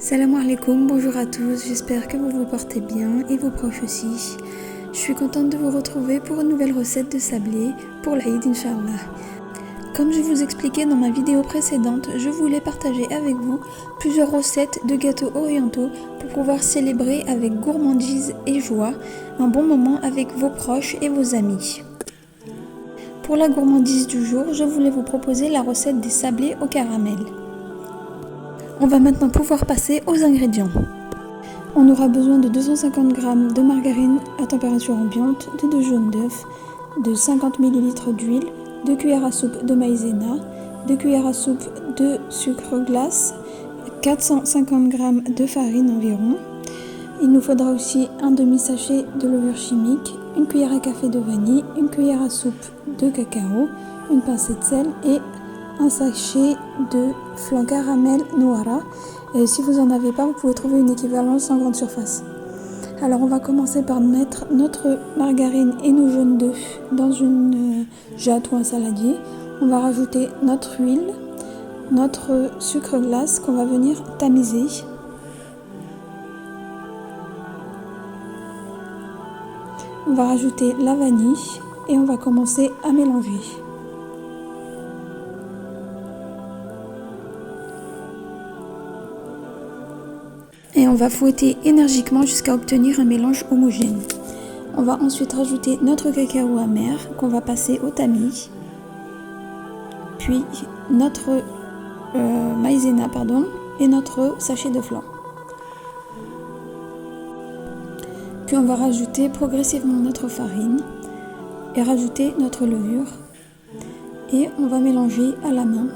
Salam alaikum, bonjour à tous, j'espère que vous vous portez bien et vos proches aussi. Je suis contente de vous retrouver pour une nouvelle recette de sablé pour l'Aïd Inch'Allah. Comme je vous expliquais dans ma vidéo précédente, je voulais partager avec vous plusieurs recettes de gâteaux orientaux pour pouvoir célébrer avec gourmandise et joie un bon moment avec vos proches et vos amis. Pour la gourmandise du jour, je voulais vous proposer la recette des sablés au caramel. On va maintenant pouvoir passer aux ingrédients. On aura besoin de 250 g de margarine à température ambiante, de 2 jaunes d'œufs, de 50 ml d'huile, 2 cuillères à soupe de maïzena, 2 cuillères à soupe de sucre glace, 450 g de farine environ. Il nous faudra aussi un demi-sachet de levure chimique, une cuillère à café de vanille, une cuillère à soupe de cacao, une pincée de sel et un sachet de flan caramel Noara. Et si vous n'en avez pas, vous pouvez trouver une équivalence en grande surface. Alors on va commencer par mettre notre margarine et nos jaunes d'œufs dans une jatte ou un saladier. On va rajouter notre huile, notre sucre glace qu'on va venir tamiser. On va rajouter la vanille et on va commencer à mélanger. Et on va fouetter énergiquement jusqu'à obtenir un mélange homogène. On va ensuite rajouter notre cacao amer qu'on va passer au tamis, puis notre maïzena et notre sachet de flan. Puis on va rajouter progressivement notre farine et rajouter notre levure et on va mélanger à la main.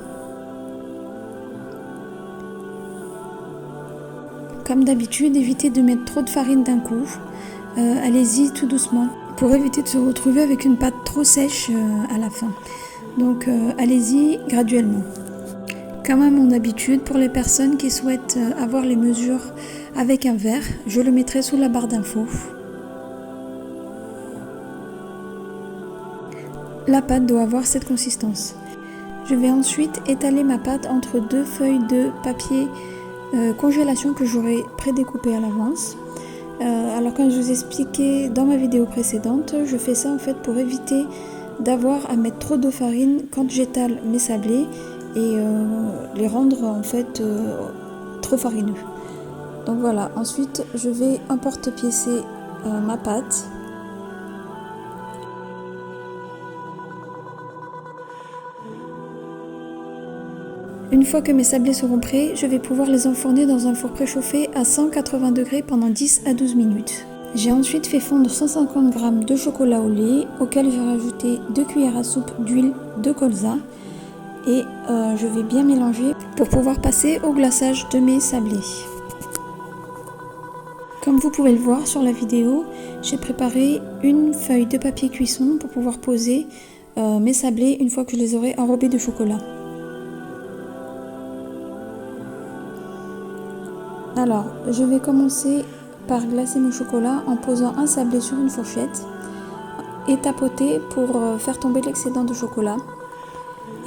Comme d'habitude, évitez de mettre trop de farine d'un coup, allez-y tout doucement pour éviter de se retrouver avec une pâte trop sèche à la fin. Donc allez-y graduellement. Comme à mon habitude, pour les personnes qui souhaitent avoir les mesures avec un verre, je le mettrai sous la barre d'infos. La pâte doit avoir cette consistance. Je vais ensuite étaler ma pâte entre deux feuilles de papier congélation que j'aurai prédécoupé à l'avance. Alors comme je vous expliquais dans ma vidéo précédente, je fais ça en fait pour éviter d'avoir à mettre trop de farine quand j'étale mes sablés et les rendre en fait trop farineux. Donc voilà, ensuite je vais emporte-piécer ma pâte. Une fois que mes sablés seront prêts, je vais pouvoir les enfourner dans un four préchauffé à 180 degrés pendant 10 à 12 minutes. J'ai ensuite fait fondre 150 g de chocolat au lait, auquel j'ai rajouté 2 cuillères à soupe d'huile de colza et je vais bien mélanger pour pouvoir passer au glaçage de mes sablés. Comme vous pouvez le voir sur la vidéo, j'ai préparé une feuille de papier cuisson pour pouvoir poser mes sablés une fois que je les aurai enrobés de chocolat. Alors, je vais commencer par glacer mon chocolat en posant un sablé sur une fourchette et tapoter pour faire tomber l'excédent de chocolat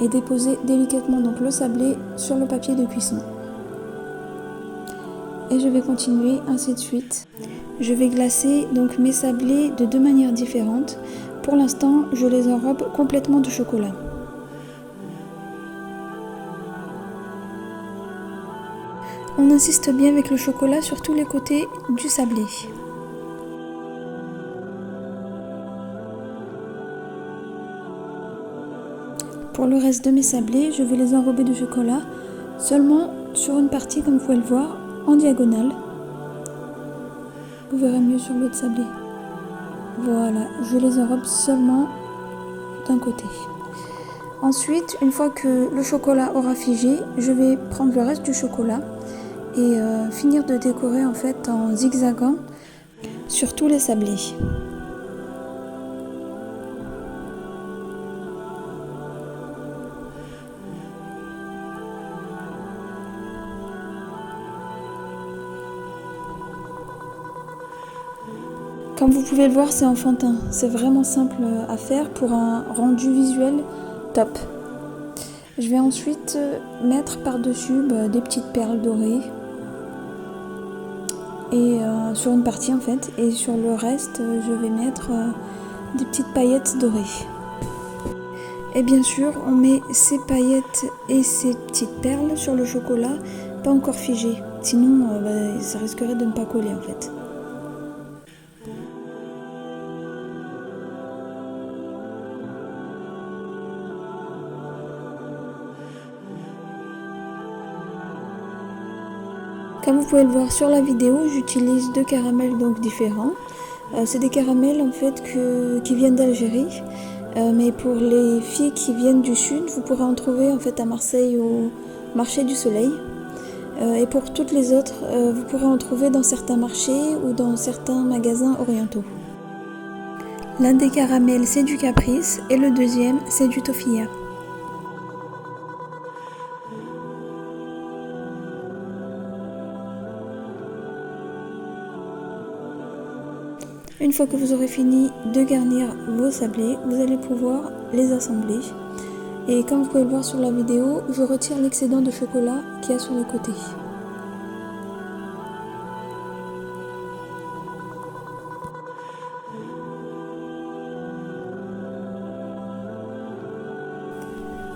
et déposer délicatement donc le sablé sur le papier de cuisson. Et je vais continuer ainsi de suite. Je vais glacer donc mes sablés de deux manières différentes. Pour l'instant, je les enrobe complètement de chocolat. On insiste bien avec le chocolat sur tous les côtés du sablé. Pour le reste de mes sablés, je vais les enrober de chocolat seulement sur une partie, comme vous pouvez le voir, en diagonale. Vous verrez mieux sur l'autre sablé. Voilà, je les enrobe seulement d'un côté. Ensuite, une fois que le chocolat aura figé, je vais prendre le reste du chocolat et finir de décorer en fait en zigzagant sur tous les sablés. Comme vous pouvez le voir, c'est enfantin, c'est vraiment simple à faire pour un rendu visuel top. Je vais ensuite mettre par-dessus des petites perles dorées. et sur une partie en fait, et sur le reste je vais mettre des petites paillettes dorées. Et bien sûr on met ces paillettes et ces petites perles sur le chocolat pas encore figé, sinon ça risquerait de ne pas coller en fait. Comme vous pouvez le voir sur la vidéo, j'utilise 2 caramels donc différents. C'est des caramels en fait qui viennent d'Algérie, mais pour les filles qui viennent du sud, vous pourrez en trouver en fait à Marseille au marché du Soleil. Et pour toutes les autres, vous pourrez en trouver dans certains marchés ou dans certains magasins orientaux. L'un des caramels c'est du Caprice et le deuxième c'est du Tofia. Une fois que vous aurez fini de garnir vos sablés, vous allez pouvoir les assembler. Et comme vous pouvez le voir sur la vidéo, je retire l'excédent de chocolat qu'il y a sur les côtés.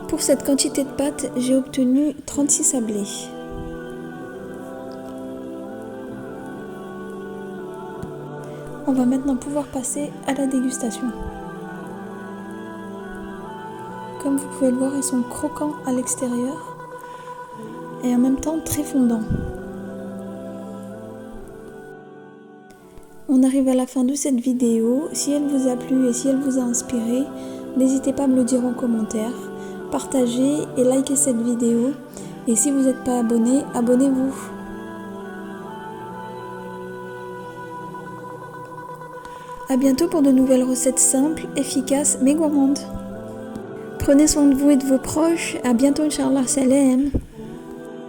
Pour cette quantité de pâte, j'ai obtenu 36 sablés. On va maintenant pouvoir passer à la dégustation. Comme vous pouvez le voir, ils sont croquants à l'extérieur et en même temps très fondants. On arrive à la fin de cette vidéo. Si elle vous a plu et si elle vous a inspiré, n'hésitez pas à me le dire en commentaire. Partagez et likez cette vidéo. Et si vous n'êtes pas abonné, abonnez-vous. A bientôt pour de nouvelles recettes simples, efficaces mais gourmandes. Prenez soin de vous et de vos proches. À bientôt, Inch'Allah. Salam.